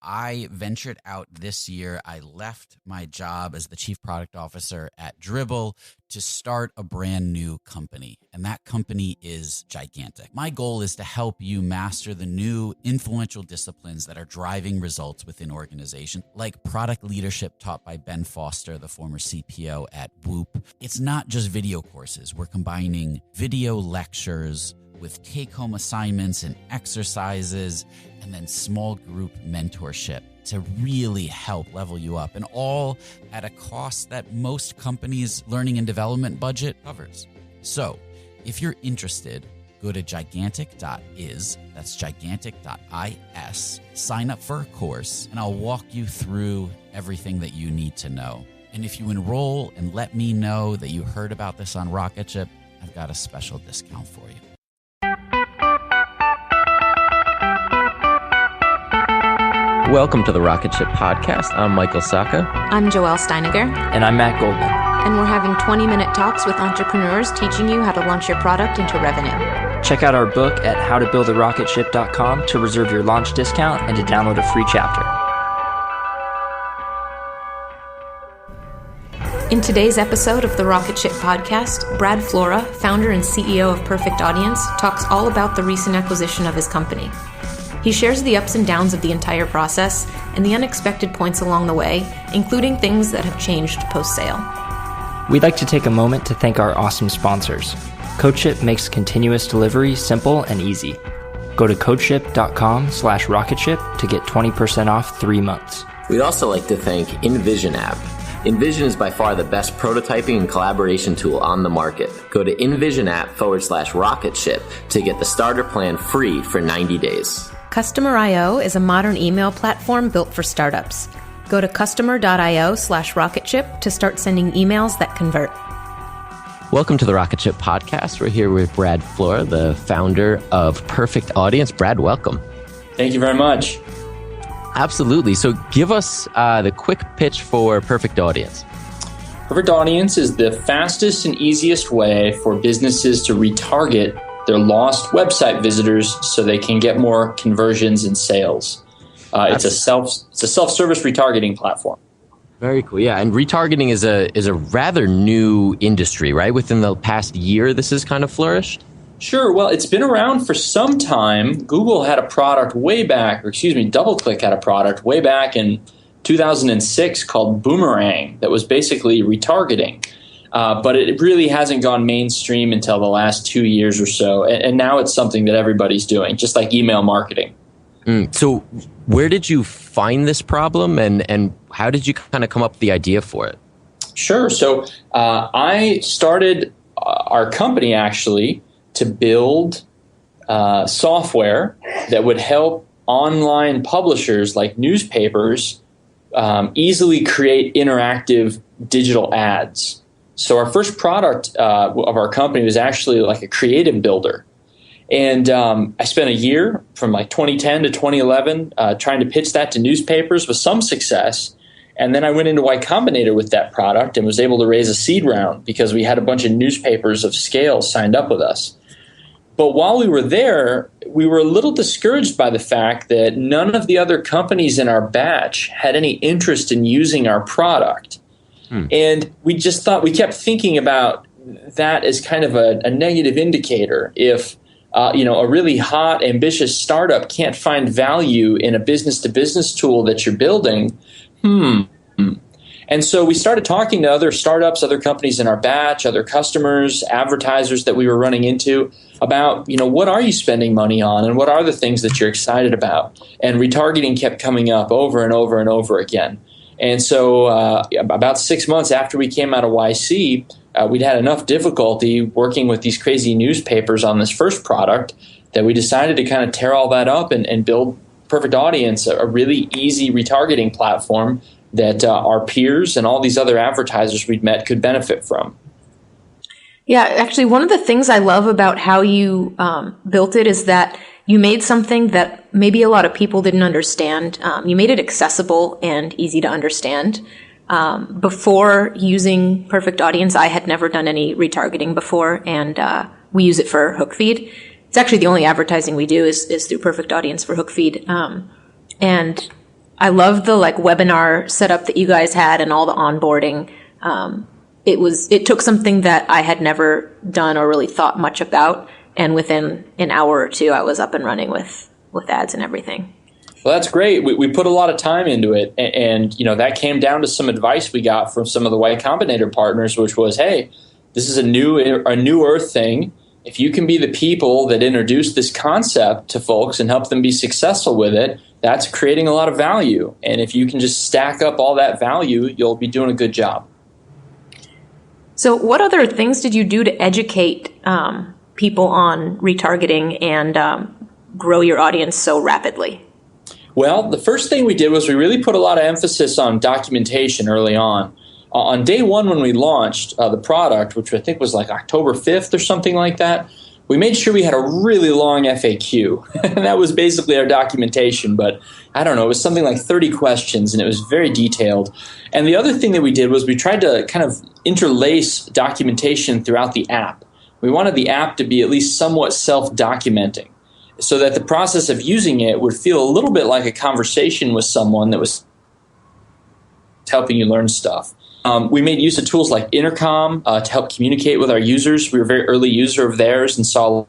I ventured out this year. I left my job as the chief product officer at Dribbble to start a brand new company. And that company is gigantic. My goal is to help you master the new influential disciplines that are driving results within organizations, like product leadership taught by Ben Foster, the former CPO at Whoop. It's not just video courses. We're combining video lectures with take-home assignments and exercises, and then small group mentorship to really help level you up, and all at a cost that most companies' learning and development budget covers. So if you're interested, go to gigantic.is, that's gigantic.is, sign up for a course, and I'll walk you through everything that you need to know. And if you enroll and let me know that you heard about this on Rocketship, I've got a special discount for you. Welcome to the Rocketship podcast. I'm Michael Sacca. I'm Joelle Steiniger. And I'm Matt Goldman. And we're having 20-minute talks with entrepreneurs teaching you how to launch your product into revenue. Check out our book at howtobuildarocketship.com to reserve your launch discount and to download a free chapter. In today's episode of the Rocketship podcast, Brad Flora, founder and CEO of Perfect Audience, talks all about the recent acquisition of his company. He shares the ups and downs of the entire process and the unexpected points along the way, including things that have changed post-sale. We'd like to take a moment to thank our awesome sponsors. CodeShip makes continuous delivery simple and easy. Go to codeship.com/rocketship to get 20% off 3 months. We'd also like to thank InVision app. InVision is by far the best prototyping and collaboration tool on the market. Go to InVision app/Rocketship to get the starter plan free for 90 days. Customer.io is a modern email platform built for startups. Go to customer.io/Rocketship to start sending emails that convert. Welcome to the Rocketship podcast. We're here with Brad Flora, the founder of Perfect Audience. Brad, welcome. Thank you very much. Absolutely. So give us the quick pitch for Perfect Audience. Perfect Audience is the fastest and easiest way for businesses to retarget their lost website visitors so they can get more conversions and sales. It's a self-service retargeting platform. Very cool. Yeah, and retargeting is a rather new industry, right? Within the past year, this has kind of flourished. Sure. Well, it's been around for some time. Google had a product DoubleClick had a product way back in 2006 called Boomerang that was basically retargeting. But it really hasn't gone mainstream until the last 2 years or so. And now it's something that everybody's doing, just like email marketing. So where did you find this problem and how did you kind of come up with the idea for it? Sure. So I started our company actually to build software that would help online publishers like newspapers easily create interactive digital ads. So our first product of our company was actually like a creative builder. And I spent a year from like 2010 to 2011 trying to pitch that to newspapers with some success. And then I went into Y Combinator with that product and was able to raise a seed round because we had a bunch of newspapers of scale signed up with us. But while we were there, we were a little discouraged by the fact that none of the other companies in our batch had any interest in using our product. And we kept thinking about that as kind of a negative indicator. If a really hot, ambitious startup can't find value in a business-to-business tool that you're building, And so we started talking to other startups, other companies in our batch, other customers, advertisers that we were running into about, what are you spending money on and what are the things that you're excited about? And retargeting kept coming up over and over and over again. And so about 6 months after we came out of YC, we'd had enough difficulty working with these crazy newspapers on this first product that we decided to kind of tear all that up and build Perfect Audience, a really easy retargeting platform that our peers and all these other advertisers we'd met could benefit from. Yeah, actually, one of the things I love about how you built it is that you made something that maybe a lot of people didn't understand. You made it accessible and easy to understand. Before using Perfect Audience, I had never done any retargeting before, and we use it for HookFeed. It's actually the only advertising we do is through Perfect Audience for HookFeed. And I love the like webinar setup that you guys had and all the onboarding. It took something that I had never done or really thought much about, and within an hour or two, I was up and running with ads and everything. Well, that's great. We put a lot of time into it, and that came down to some advice we got from some of the Y Combinator partners, which was, hey, this is a new earth thing. If you can be the people that introduce this concept to folks and help them be successful with it, that's creating a lot of value. And if you can just stack up all that value, you'll be doing a good job. So what other things did you do to educate people on retargeting and grow your audience so rapidly? Well, the first thing we did was we really put a lot of emphasis on documentation early on. On day one when we launched the product, which I think was like October 5th or something like that, we made sure we had a really long FAQ. And that was basically our documentation. But I don't know, it was something like 30 questions, and it was very detailed. And the other thing that we did was we tried to kind of interlace documentation throughout the app. We wanted the app to be at least somewhat self-documenting, so that the process of using it would feel a little bit like a conversation with someone that was helping you learn stuff. We made use of tools like Intercom to help communicate with our users. We were a very early user of theirs and saw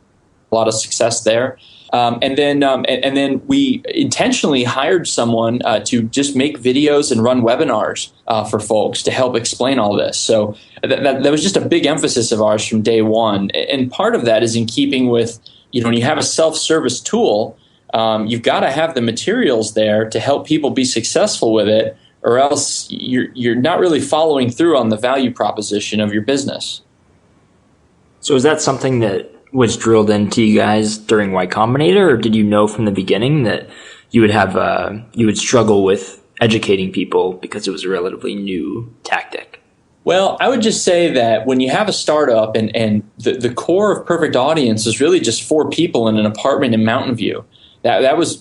a lot of success there. And then we intentionally hired someone to just make videos and run webinars for folks to help explain all this. So that was just a big emphasis of ours from day one. And part of that is in keeping with, when you have a self-service tool, you've got to have the materials there to help people be successful with it, or else you're not really following through on the value proposition of your business. So is that something that was drilled into you guys during Y Combinator, or did you know from the beginning that you would struggle with educating people because it was a relatively new tactic? Well, I would just say that when you have a startup and the core of Perfect Audience is really just 4 people in an apartment in Mountain View.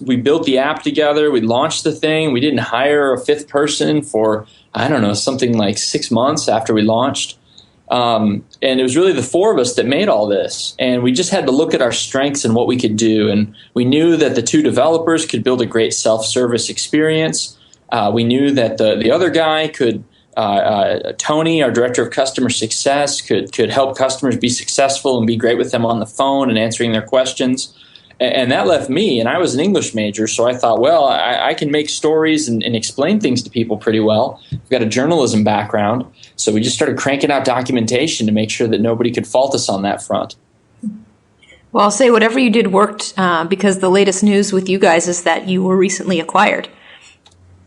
We built the app together. We launched the thing. We didn't hire a 5th person for, something like 6 months after we launched. And it was really the 4 of us that made all this. And we just had to look at our strengths and what we could do. And we knew that the 2 developers could build a great self-service experience. We knew that the other guy could, Tony, our director of customer success, could help customers be successful and be great with them on the phone and answering their questions. And that left me, and I was an English major, so I thought, well, I can make stories and explain things to people pretty well. I've got a journalism background, so we just started cranking out documentation to make sure that nobody could fault us on that front. Well, I'll say whatever you did worked, because the latest news with you guys is that you were recently acquired.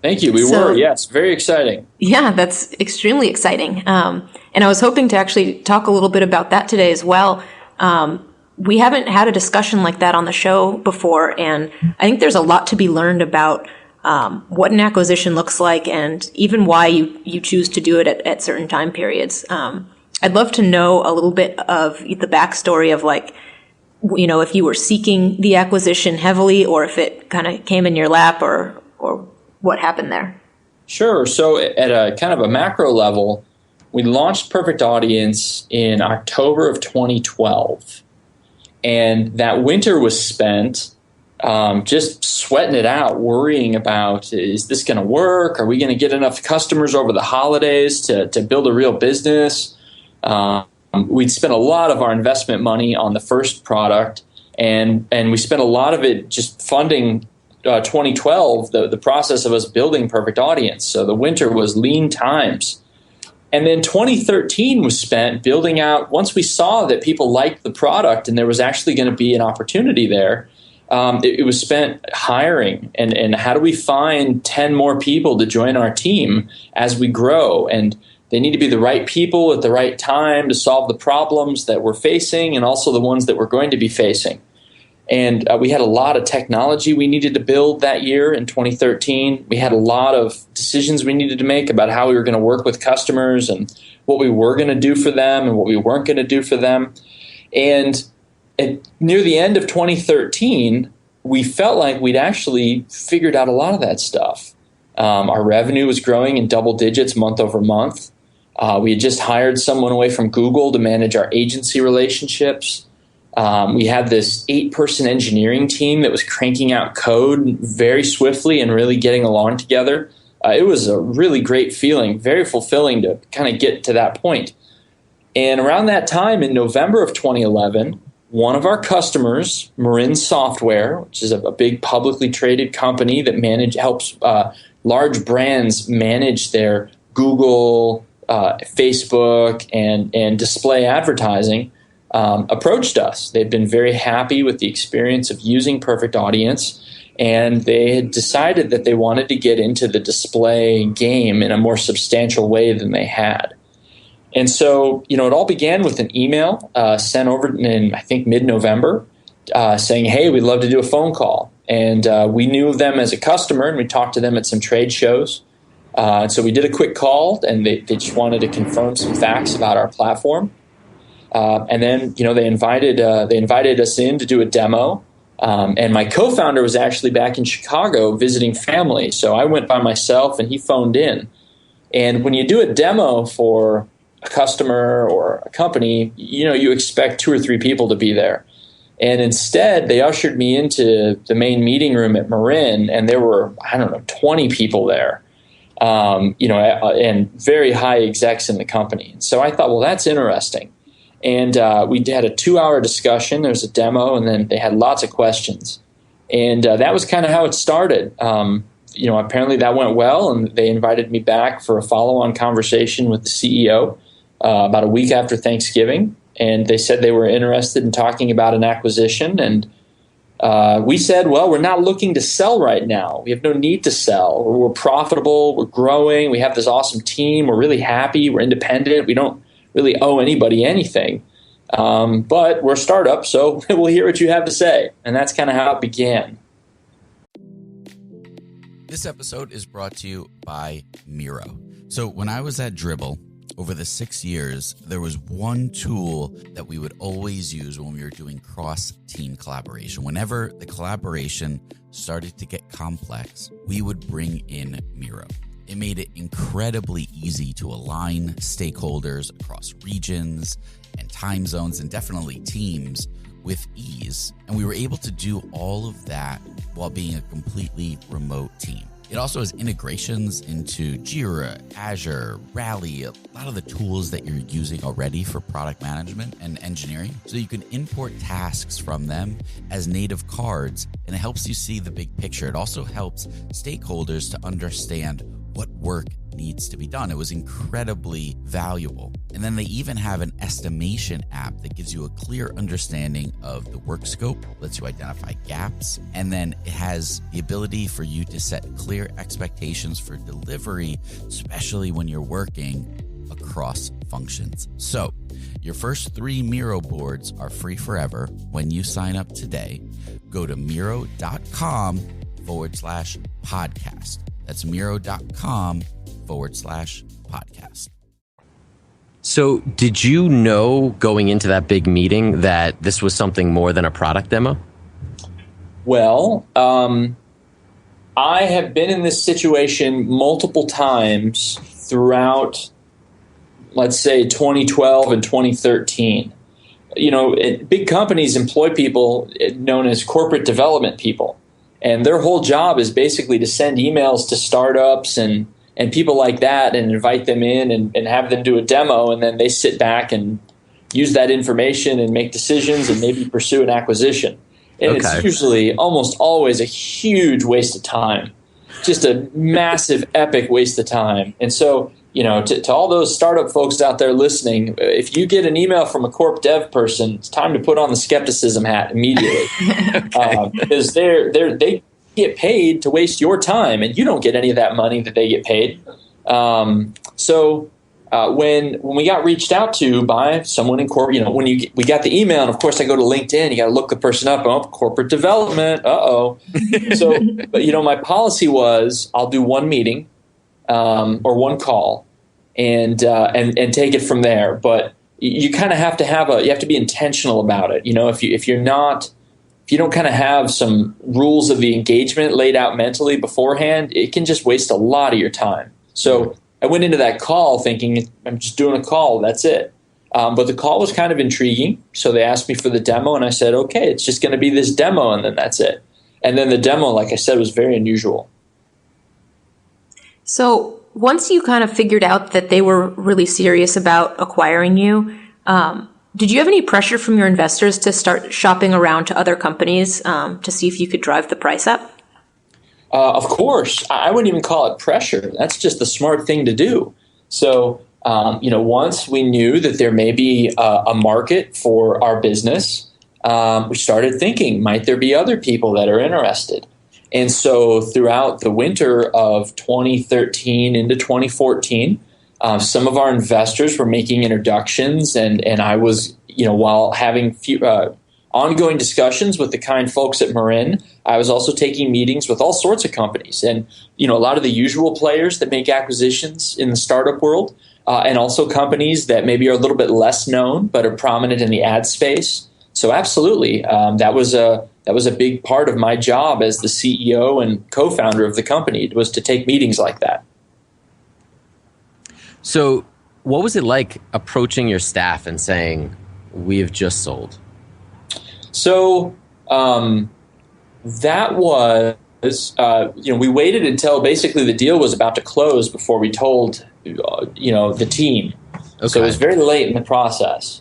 Thank you. We were, yes. Very exciting. Yeah, that's extremely exciting. And I was hoping to actually talk a little bit about that today as well. We haven't had a discussion like that on the show before, and I think there's a lot to be learned about what an acquisition looks like and even why you choose to do it at certain time periods. I'd love to know a little bit of the backstory of if you were seeking the acquisition heavily or if it kind of came in your lap or what happened there. Sure. So at a kind of a macro level, we launched Perfect Audience in October of 2012. And that winter was spent just sweating it out, worrying about, is this going to work? Are we going to get enough customers over the holidays to build a real business? We'd spent a lot of our investment money on the first product, and we spent a lot of it just funding 2012, the process of us building Perfect Audience. So the winter was lean times. And then 2013 was spent building out, once we saw that people liked the product and there was actually going to be an opportunity there, it was spent hiring and how do we find 10 more people to join our team as we grow. And they need to be the right people at the right time to solve the problems that we're facing and also the ones that we're going to be facing. And we had a lot of technology we needed to build that year in 2013. We had a lot of decisions we needed to make about how we were going to work with customers and what we were going to do for them and what we weren't going to do for them. And near the end of 2013, we felt like we'd actually figured out a lot of that stuff. Our revenue was growing in double digits month over month. We had just hired someone away from Google to manage our agency relationships. We had this 8-person engineering team that was cranking out code very swiftly and really getting along together. It was a really great feeling, very fulfilling to kind of get to that point. And around that time in November of 2011, one of our customers, Marin Software, which is a big publicly traded company that helps large brands manage their Google, Facebook, and display advertising, approached us. They'd been very happy with the experience of using Perfect Audience, and they had decided that they wanted to get into the display game in a more substantial way than they had. And so, it all began with an email sent over in, I think, mid-November saying, hey, we'd love to do a phone call. And we knew of them as a customer, and we talked to them at some trade shows. And so we did a quick call, and they just wanted to confirm some facts about our platform. And then, they invited us in to do a demo. And my co-founder was actually back in Chicago visiting family. So I went by myself, and he phoned in. And when you do a demo for a customer or a company, you expect 2 or 3 people to be there. And instead, they ushered me into the main meeting room at Marin, and there were, 20 people there, and very high execs in the company. So I thought, well, that's interesting. And we had a 2-hour discussion. There was a demo, and then they had lots of questions. And that was kind of how it started. Apparently that went well, and they invited me back for a follow-on conversation with the CEO about a week after Thanksgiving. And they said they were interested in talking about an acquisition. And we said, well, we're not looking to sell right now. We have no need to sell. We're profitable. We're growing. We have this awesome team. We're really happy. We're independent. We don't really owe anybody anything. But we're a startup, so we'll hear what you have to say. And that's kind of how it began. This episode is brought to you by Miro. So when I was at Dribbble, over the 6 years, there was one tool that we would always use when we were doing cross-team collaboration. Whenever the collaboration started to get complex, we would bring in Miro. It made it incredibly easy to align stakeholders across regions and time zones and definitely teams with ease. And we were able to do all of that while being a completely remote team. It also has integrations into Jira, Azure, Rally, a lot of the tools that you're using already for product management and engineering. So you can import tasks from them as native cards, and it helps you see the big picture. It also helps stakeholders to understand what work needs to be done. It was incredibly valuable. And then they even have an estimation app that gives you a clear understanding of the work scope, lets you identify gaps, and then it has the ability for you to set clear expectations for delivery, especially when you're working across functions. So your first 3 Miro boards are free forever when you sign up today. Go to Miro.com/podcast. That's Miro.com/podcast. So did you know going into that big meeting that this was something more than a product demo? Well, I have been in this situation multiple times throughout, let's say, 2012 and 2013. Big companies employ people known as corporate development people. And their whole job is basically to send emails to startups and people like that and invite them in and have them do a demo. And then they sit back and use that information and make decisions and maybe pursue an acquisition. And It's usually almost always a huge waste of time, just a massive, epic waste of time. And so, to all those startup folks out there listening, if you get an email from a corp dev person, it's time to put on the skepticism hat immediately. Because they get paid to waste your time, and you don't get any of that money that they get paid. So when we got reached out to by someone in corporate, we got the email, and of course I go to LinkedIn, you got to look the person up. Oh, corporate development. So, but my policy was I'll do one meeting. Or one call, and take it from there. But you kind of have to you have to be intentional about it. If you don't kind of have some rules of the engagement laid out mentally beforehand, it can just waste a lot of your time. So I went into that call thinking I'm just doing a call. That's it. But the call was kind of intriguing. So they asked me for the demo, and I said, okay, it's just going to be this demo, and then that's it. And then the demo, like I said, was very unusual. So once you kind of figured out that they were really serious about acquiring you, did you have any pressure from your investors to start shopping around to other companies to see if you could drive the price up? Of course. I wouldn't even call it pressure. That's just the smart thing to do. So, once we knew that there may be a market for our business, we started thinking, might there be other people that are interested? And so throughout the winter of 2013 into 2014, some of our investors were making introductions, and I was, while having ongoing discussions with the kind folks at Marin, I was also taking meetings with all sorts of companies, and a lot of the usual players that make acquisitions in the startup world, and also companies that maybe are a little bit less known but are prominent in the ad space. So absolutely, that was a big part of my job as the CEO and co-founder of the company, was to take meetings like that. So what was it like approaching your staff and saying, we have just sold? So that was, we waited until basically the deal was about to close before we told, the team. Okay. So it was very late in the process.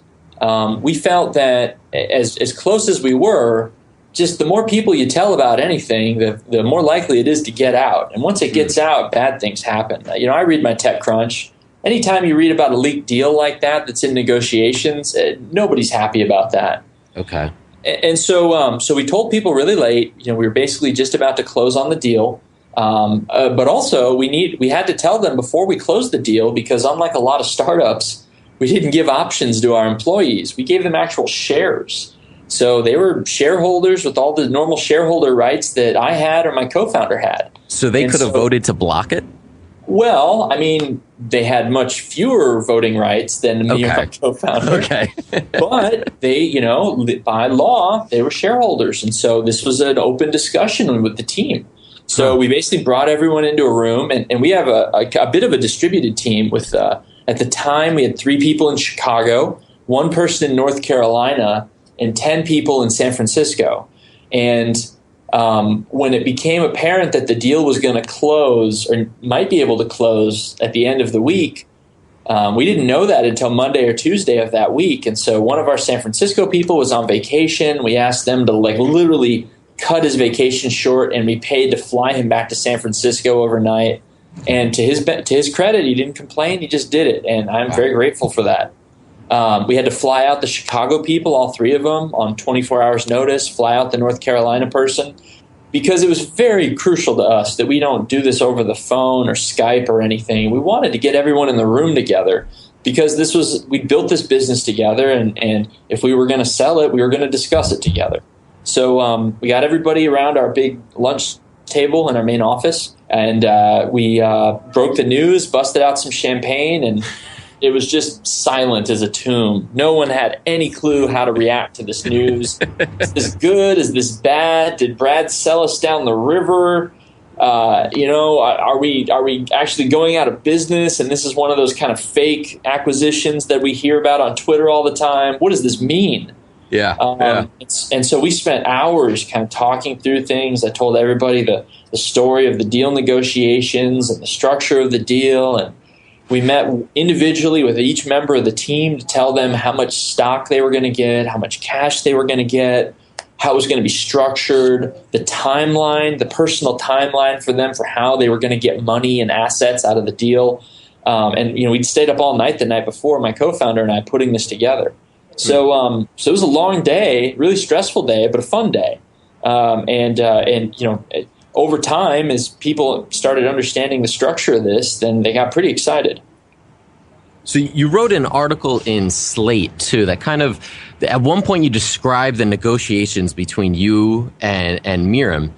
We felt that as close as we were, just the more people you tell about anything, the more likely it is to get out. And once it gets out, bad things happen. I read my TechCrunch. Anytime you read about a leaked deal like that that's in negotiations, nobody's happy about that. Okay. And so we told people really late. We were basically just about to close on the deal. But also we had to tell them before we closed the deal, because unlike a lot of startups, we didn't give options to our employees. We gave them actual shares. So they were shareholders with all the normal shareholder rights that I had or my co-founder had. So they could have voted to block it? Well, they had much fewer voting rights than me or my co-founder. Okay. But they, by law, they were shareholders. And so this was an open discussion with the team. So we basically brought everyone into a room, and we have a bit of a distributed team with, at the time, we had 3 people in Chicago, 1 person in North Carolina, and 10 people in San Francisco. And when it became apparent that the deal was going to close, or might be able to close at the end of the week, we didn't know that until Monday or Tuesday of that week. And so one of our San Francisco people was on vacation. We asked them to literally cut his vacation short, and we paid to fly him back to San Francisco overnight. And to his credit, he didn't complain. He just did it, and I'm very grateful for that. We had to fly out the Chicago people, all 3 of them, on 24 hours notice, fly out the North Carolina person, because it was very crucial to us that we don't do this over the phone or Skype or anything. We wanted to get everyone in the room together, because we built this business together, and if we were going to sell it, we were going to discuss it together. So we got everybody around our big lunch table in our main office, and we broke the news, busted out some champagne, and it was just silent as a tomb. No one had any clue how to react to this news. Is this good? Is this bad? Did Brad sell us down the river? Are we actually going out of business? And this is one of those kind of fake acquisitions that we hear about on Twitter all the time. What does this mean? Yeah. And so we spent hours kind of talking through things. I told everybody the story of the deal negotiations and the structure of the deal, and we met individually with each member of the team to tell them how much stock they were going to get, how much cash they were going to get, how it was going to be structured, the timeline, the personal timeline for them for how they were going to get money and assets out of the deal. And we'd stayed up all night the night before, my co-founder and I, putting this together. So it was a long day, really stressful day, but a fun day. Over time, as people started understanding the structure of this, then they got pretty excited. So you wrote an article in Slate, too, that kind of, at one point you described the negotiations between you and Miriam.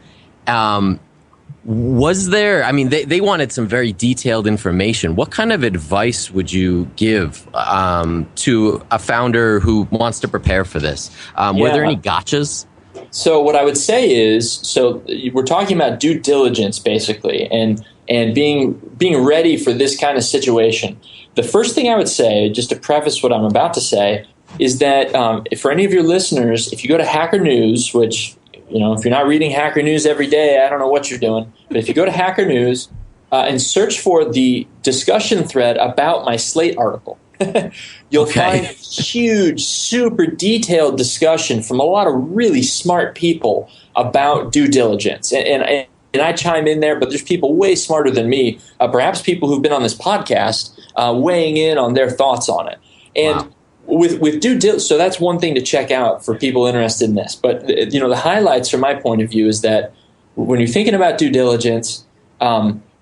Was there, they wanted some very detailed information. What kind of advice would you give to a founder who wants to prepare for this? Were there any gotchas? So what I would say is, we're talking about due diligence, basically. And and being ready for this kind of situation. The first thing I would say, just to preface what I'm about to say, is that for any of your listeners, if you go to Hacker News, which, if you're not reading Hacker News every day, I don't know what you're doing. But if you go to Hacker News and search for the discussion thread about my Slate article, you'll find huge, super detailed discussion from a lot of really smart people about due diligence. And I chime in there, but there's people way smarter than me, perhaps people who've been on this podcast, weighing in on their thoughts on it. And with due diligence, so that's one thing to check out for people interested in this. But the highlights from my point of view is that when you're thinking about due diligence,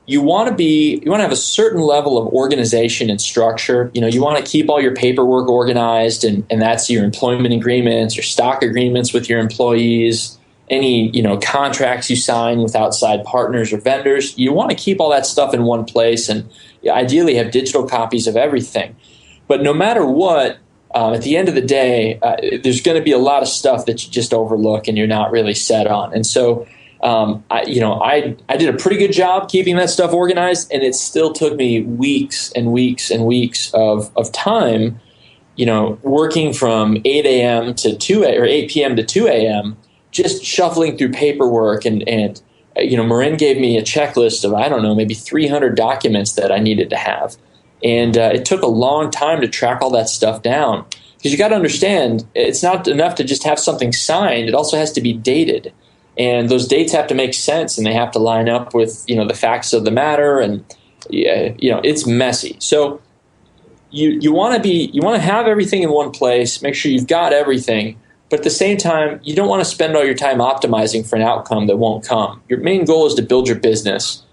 you want to have a certain level of organization and structure. You want to keep all your paperwork organized, and that's your employment agreements, your stock agreements with your employees, any contracts you sign with outside partners or vendors. You want to keep all that stuff in one place, and ideally have digital copies of everything. But no matter what, at the end of the day, there's going to be a lot of stuff that you just overlook and you're not really set on. And so I did a pretty good job keeping that stuff organized, and it still took me weeks and weeks and weeks of time, working from 8 a.m. to 8 p.m. to 2 a.m., just shuffling through paperwork. And Marin gave me a checklist of, I don't know, maybe 300 documents that I needed to have. And it took a long time to track all that stuff down, because you got to understand, it's not enough to just have something signed. It also has to be dated. And those dates have to make sense, and they have to line up with, the facts of the matter. And, it's messy. So you want to have everything in one place, make sure you've got everything. But at the same time, you don't want to spend all your time optimizing for an outcome that won't come. Your main goal is to build your business.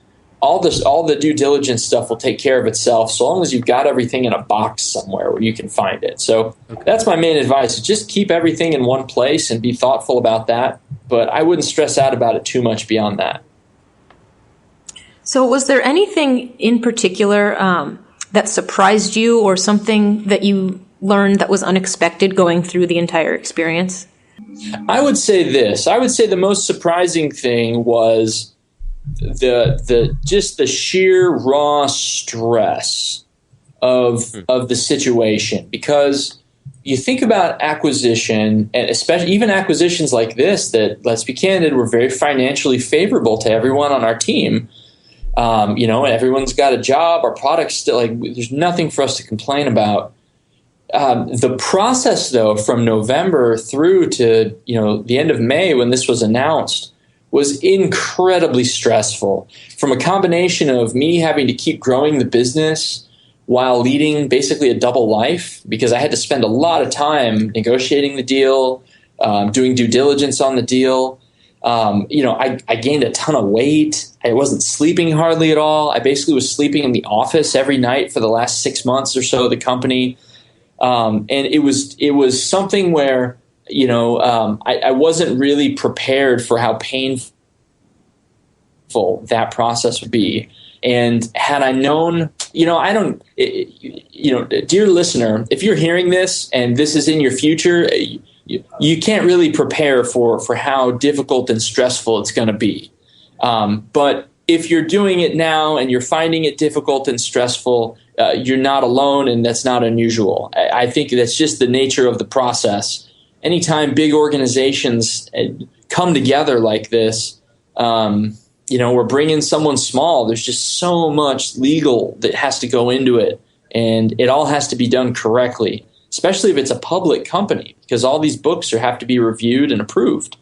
All the due diligence stuff will take care of itself, so long as you've got everything in a box somewhere where you can find it. So that's my main advice, is just keep everything in one place and be thoughtful about that. But I wouldn't stress out about it too much beyond that. So was there anything in particular that surprised you, or something that you learned that was unexpected going through the entire experience? I would say this. I would say the most surprising thing was the sheer raw stress of the situation, because you think about acquisition, and especially even acquisitions like this that, let's be candid, were very financially favorable to everyone on our team. Everyone's got a job, our product's still, there's nothing for us to complain about. The process, though, from November through to the end of May, when this was announced, was incredibly stressful, from a combination of me having to keep growing the business while leading basically a double life, because I had to spend a lot of time negotiating the deal, doing due diligence on the deal. I gained a ton of weight. I wasn't sleeping hardly at all. I basically was sleeping in the office every night for the last 6 months or so of the company. And it was something where, I wasn't really prepared for how painful that process would be. And had I known, dear listener, if you're hearing this and this is in your future, you can't really prepare for how difficult and stressful it's going to be. But if you're doing it now and you're finding it difficult and stressful, you're not alone, and that's not unusual. I think that's just the nature of the process. Anytime big organizations come together like this, we're bringing someone small. There's just so much legal that has to go into it, and it all has to be done correctly, especially if it's a public company, because all these books have to be reviewed and approved.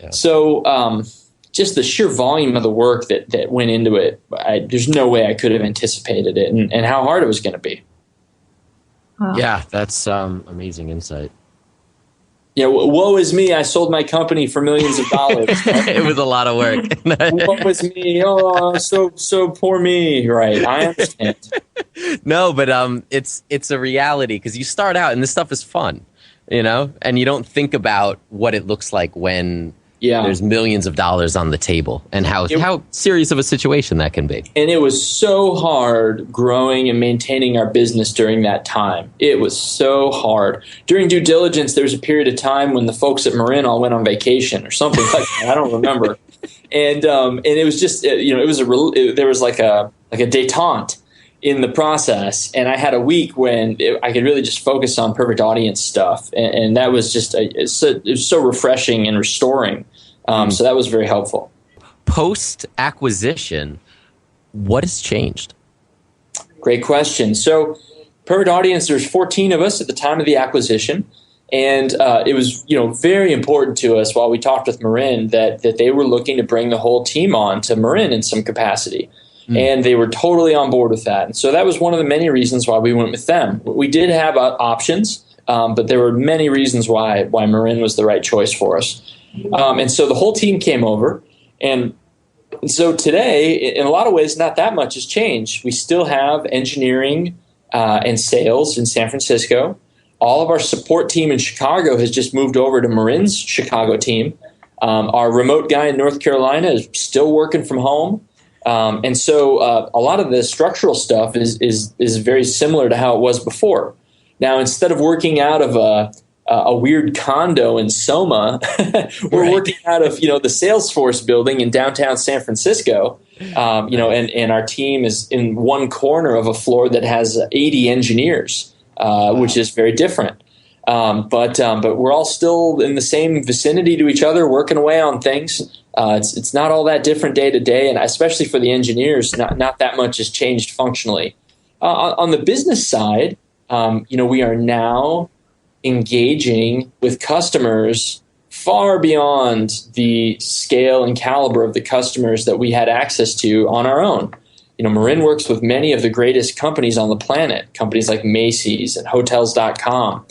Yeah. So just the sheer volume of the work that went into it, there's no way I could have anticipated it, and how hard it was going to be. Wow. Yeah, that's amazing insight. Yeah, woe is me. I sold my company for millions of dollars. It was a lot of work. Woe is me. Oh, so poor me. Right. I understand. No, but it's a reality, because you start out and this stuff is fun, and you don't think about what it looks like when there's millions of dollars on the table, and how serious of a situation that can be. And it was so hard growing and maintaining our business during that time. It was so hard. During due diligence, there was a period of time when the folks at Marin all went on vacation or something like that. I don't remember. and it was just there was like a détente in the process, and I had a week when I could really just focus on perfect audience stuff, and that was just it was so refreshing and restoring. So that was very helpful. Post acquisition, what has changed? Great question. So, Perfect Audience, there's 14 of us at the time of the acquisition, and it was very important to us while we talked with Marin that they were looking to bring the whole team on to Marin in some capacity, and they were totally on board with that. And so that was one of the many reasons why we went with them. We did have options, but there were many reasons why Marin was the right choice for us. And so the whole team came over, and so today, in a lot of ways, not that much has changed. We still have engineering and sales in San Francisco. All of our support team in Chicago has just moved over to Marin's Chicago team. Our remote guy in North Carolina is still working from home. And so a lot of the structural stuff is very similar to how it was before. Now, instead of working out of a weird condo in Soma, we're working out of the Salesforce building in downtown San Francisco, and our team is in one corner of a floor that has 80 engineers, which is very different. But we're all still in the same vicinity to each other, working away on things. It's not all that different day to day, and especially for the engineers, not that much has changed functionally. On the business side, we are now engaging with customers far beyond the scale and caliber of the customers that we had access to on our own. Marin works with many of the greatest companies on the planet, companies like Macy's and Hotels.com,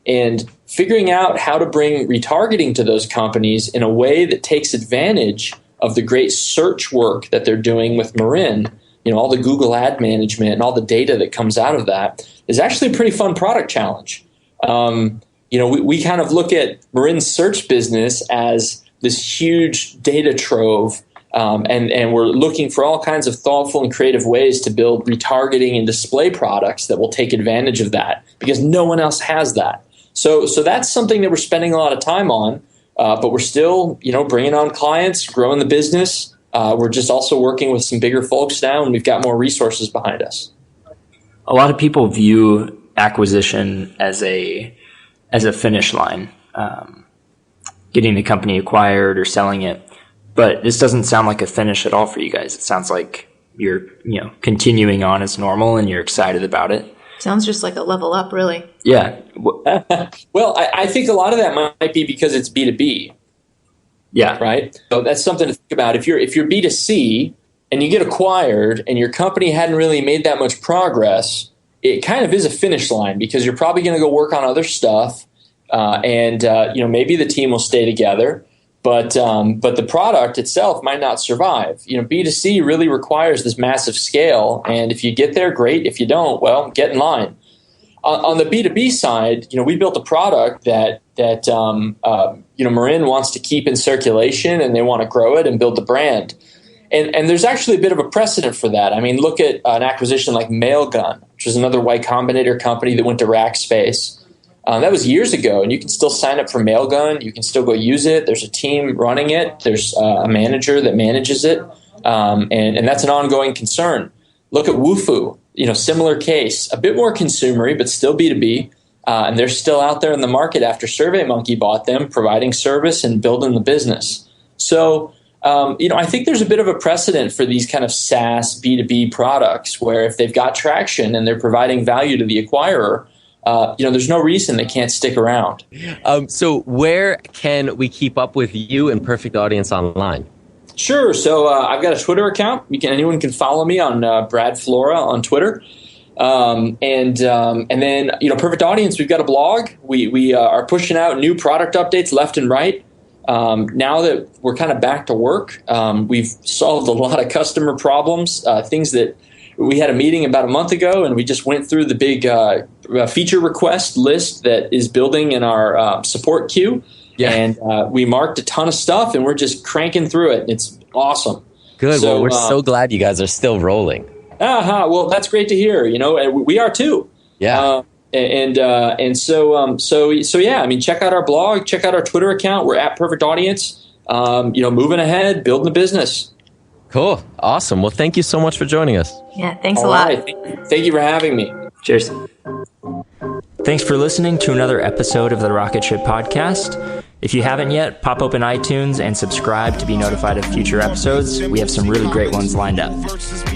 and figuring out how to bring retargeting to those companies in a way that takes advantage of the great search work that they're doing with Marin, all the Google ad management and all the data that comes out of that, is actually a pretty fun product challenge. We kind of look at Marin's search business as this huge data trove, and we're looking for all kinds of thoughtful and creative ways to build retargeting and display products that will take advantage of that, because no one else has that. So that's something that we're spending a lot of time on, but we're still, bringing on clients, growing the business. We're just also working with some bigger folks now, and we've got more resources behind us. A lot of people view acquisition as a finish line, getting the company acquired or selling it. But this doesn't sound like a finish at all for you guys. It sounds like you're continuing on as normal and you're excited about it. Sounds just like a level up, really. Yeah. Well, I think a lot of that might be because it's B2B. Yeah. Right. So that's something to think about. If you're B2C and you get acquired and your company hadn't really made that much progress, it kind of is a finish line, because you're probably going to go work on other stuff, and maybe the team will stay together, but the product itself might not survive. B2C really requires this massive scale, and if you get there, great. If you don't, well, get in line. On the B2B side, we built a product that Marin wants to keep in circulation, and they want to grow it and build the brand. And there's actually a bit of a precedent for that. I mean, look at an acquisition like Mailgun, which was another Y Combinator company that went to Rackspace. That was years ago, and you can still sign up for Mailgun. You can still go use it. There's a team running it. There's a manager that manages it, and that's an ongoing concern. Look at Wufoo, similar case, a bit more consumery, but still B2B, and they're still out there in the market after SurveyMonkey bought them, providing service and building the business. So, I think there's a bit of a precedent for these kind of SaaS B2B products where if they've got traction and they're providing value to the acquirer, there's no reason they can't stick around. So where can we keep up with you and Perfect Audience online? Sure. So I've got a Twitter account. Anyone can follow me on Brad Flora on Twitter. And then, Perfect Audience, we've got a blog. We are pushing out new product updates left and right. Now that we're kind of back to work, we've solved a lot of customer problems, things that we had a meeting about a month ago, and we just went through the big feature request list that is building in our support queue. Yeah. And we marked a ton of stuff, and we're just cranking through it. It's awesome. Good. So, well, we're so glad you guys are still rolling. Well, that's great to hear. And we are too. Yeah. So yeah. I mean, check out our blog, check out our Twitter account. We're at Perfect Audience. moving ahead, building a business. Cool. Awesome. Well, thank you so much for joining us. Yeah, thanks a lot. Thank you for having me. Cheers. Thanks for listening to another episode of the Rocketship podcast. If you haven't yet, pop open iTunes and subscribe to be notified of future episodes. We have some really great ones lined up.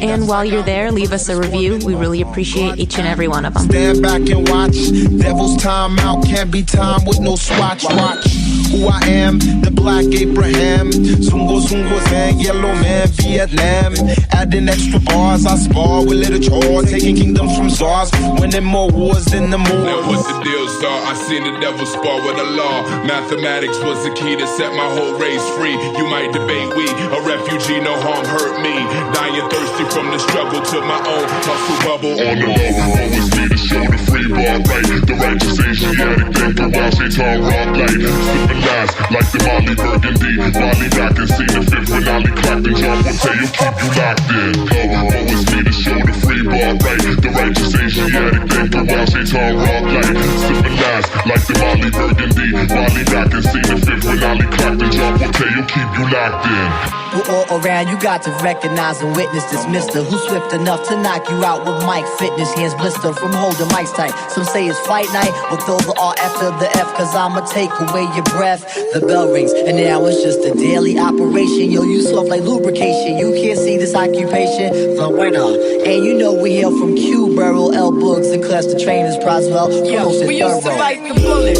And while you're there, leave us a review. We really appreciate each and every one of them. Stand back and watch. Devil's time out. Can't be time with no swatch. Watch who I am, the Black Abraham. Zungo Zang, Yellow Man, Vietnam. Adding extra bars, I spar with literature. Taking kingdoms from czars. Winning more wars than the Moors. Now what's the deal, star? I seen the devil spar with the law. Mathematics was the key to set my whole race free. You might debate we, a refugee, no harm hurt me. Dying thirsty from the struggle to my own hustle bubble. On the low, always need to show the free bar right. The righteous Asiatic thinker while they talk rock light. Sipping lies like the Molly Burgundy. Molly back and see the fifth when Ollie clapped and John will tell you keep you locked in. Always need to show the free bar right. The righteous Asiatic thinker while they talk rock light. Sipping lies like the Molly Burgundy. Molly back and see the fifth when Ollie clapped and John will tell you keep you locked in. We're all around, you got to recognize and witness this mister who's swift enough to knock you out with mic fitness. Hands blister from holding mics tight. Some say it's fight night, but those are all after the F, cause I'ma take away your breath. The bell rings, and now it's just a daily operation. Yo, you soft like lubrication. You can't see this occupation. Flora. And you know we hail from Q, Burrell, L. Books, and Class the Trainers, Proswell, Close, we and used to Thorough. write the bullets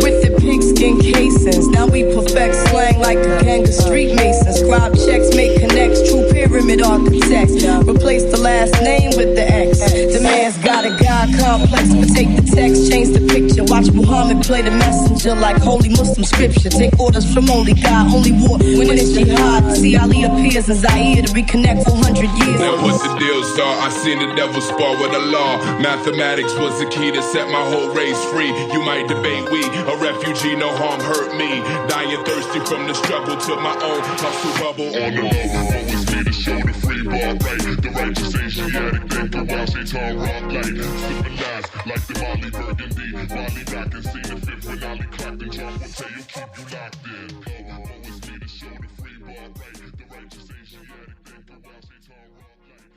with the pigskin casings. Now we perfect slang like the gang of street masons. Scribe checks, make connects, true pyramid architects. Replace the last name with the X. The man's got a God complex, but take the text, change the picture. Watch Muhammad play the messenger like holy Muslim scripture. Take orders from only God, only war when it's jihad. See Ali appears in Zaire to reconnect 400 years. Now what's the deal, star? I seen the devil spar with the law. Mathematics was the key to set my whole race free. You might debate we, a refugee, no harm hurt me. Dying thirsty from the struggle to my own hustle bubble. On the low, always need to show the free bar right. The righteous Asiatic thinker while they talk rock light. Sipping lies like the Molly Burgundy. Molly back and see the fifth when Ollie clapped and John will tell you keep you locked in. Always need to show the free bar right. The righteous Asiatic thinker while they talk rock light.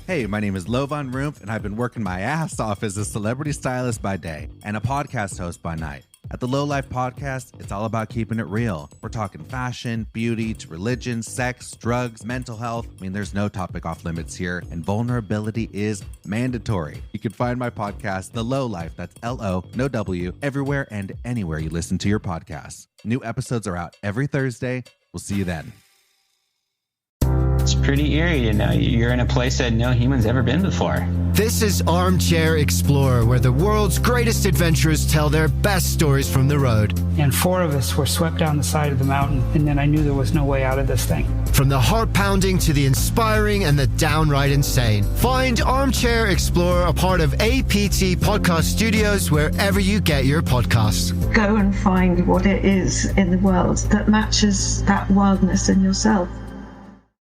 Hey, my name is Lovan Rumpf, and I've been working my ass off as a celebrity stylist by day and a podcast host by night. At the Low Life Podcast, it's all about keeping it real. We're talking fashion, beauty, to religion, sex, drugs, mental health. I mean, there's no topic off limits here, and vulnerability is mandatory. You can find my podcast, The Low Life, that's L-O, no W, everywhere and anywhere you listen to your podcasts. New episodes are out every Thursday. We'll see you then. It's pretty eerie, you know. You're in a place that no human's ever been before. This is Armchair Explorer, where the world's greatest adventurers tell their best stories from the road. And 4 of us were swept down the side of the mountain, and then I knew there was no way out of this thing. From the heart-pounding to the inspiring and the downright insane. Find Armchair Explorer, a part of APT Podcast Studios, wherever you get your podcasts. Go and find what it is in the world that matches that wildness in yourself.